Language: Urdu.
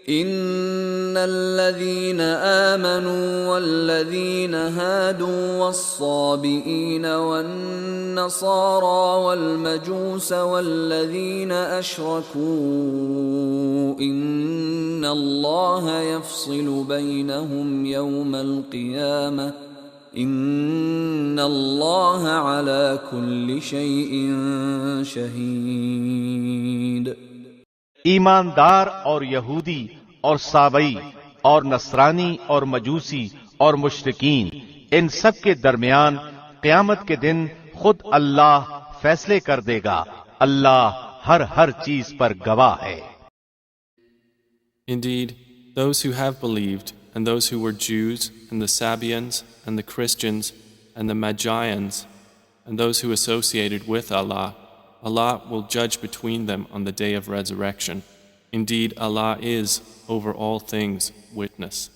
إن الذين آمنوا والذين هادوا والصابئين والنصارى والمجوس والذين أشركوا إن الله يفصل بينهم يوم القيامة إن الله على كل شيء شهيد. ایماندار اور یہودی اور صابی اور نصرانی اور مجوسی اور مشرکین ان سب کے درمیان قیامت کے دن خود اللہ فیصلے کر دے گا. اللہ ہر چیز پر گواہ ہے. Indeed, those who have believed and those who were Jews and the Sabeans and the Christians and the Magians and those who associated with Allah will judge between them on the day of resurrection. Indeed, Allah is over all things witness.